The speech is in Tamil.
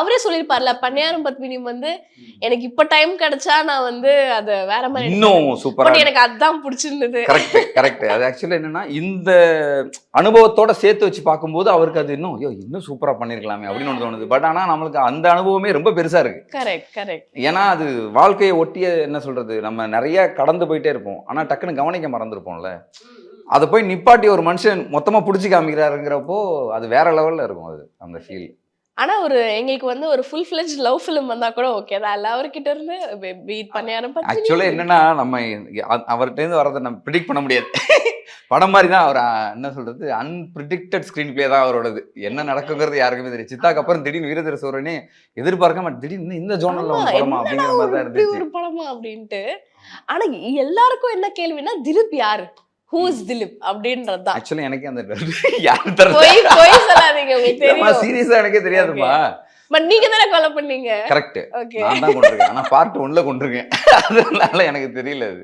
அவரே சொல்லிருப்பார்ல பண்ணையாரும் பத்மினியும் வந்து எனக்கு இப்ப டைம் கிடைச்சா நான் வந்து அத வேற மாதிரி இன்னும் சூப்பரா எனக்கு அதான் பிடிச்சிருந்தது. கரெக்ட். அது ஆக்சுவலா என்னன்னா இந்த அனுபவத்தோட சேர்த்து வச்சு பார்க்கும்போது அவருக்கு அது இன்னும் சூப்பரா பண்ணிருக்கலாமே அப்படின்னு ஒன்று தோணுது. பட் ஆனா நம்மளுக்கு அந்த அனுபவமே ரொம்ப பெருசா இருக்கு. கரெக்ட். ஏன்னா அது வாழ்க்கையை ஒட்டிய என்ன சொல்றது, நம்ம நிறைய கடந்து போயிட்டே இருப்போம். ஆனா டக்குன்னு கவனிக்க மறந்துருப்போம்ல. அதை போய் நிப்பாட்டி ஒரு மனுஷன் மொத்தமா புடிச்சு காமிக்கிறாருங்கிறப்போ அது வேற லெவல்ல இருக்கும். அது அந்த ஃபீல். ஆனா எங்களுக்கு வந்து ஒரு ஃபுல் ஃபிளெஜ் லவ் ஃபிலிம் வந்தா கூட ஓகே தான். எல்லாருக்கிட்ட இருந்து பீட் பண்ணையாரும் பத்மினி. ஆக்சுவலா என்னன்னா நம்ம அவர்கிட்ட இருந்து வரதை நம்ம ப்ரிடிக்ட் பண்ண முடியாது. படம் மாதிரி தான் அவர் என்ன சொல்றது, அன்பிரிடிக்டட் ஸ்கிரீன் பிளே தான் அவரோடது. என்ன நடக்குங்கிறது யாருக்குமே தெரியும். சித்தாக்கு அப்புறம் திடீர்னு வீரதீர சூரனே எதிர்பார்க்காம திடீர்னு இந்த ஜோனல்ல வந்து படமா அப்படிங்கிற மாதிரி தான் இருந்துச்சு. ஒரு படமா அப்படின்ட்டு. ஆனா எல்லாருக்கும் என்ன கேள்வினா திலீப் யாரு, ஹூ இஸ் திலீப் அப்படின்றதுதான். ஆக்சுவலா எனக்கு அந்த யாரு தெரியல. போய் சொல்லாதீங்க, உங்களுக்கு தெரியும். சீரியஸா எனக்கே தெரியாதுப்பா. பட் நீங்க தானே கொலை பண்ணீங்க. கரெக்ட். நான் தான் கொண்டிருக்கேன். ஆனா பார்ட் 1ல கொண்டிருக்கேன். அதனால எனக்கு தெரியல அது.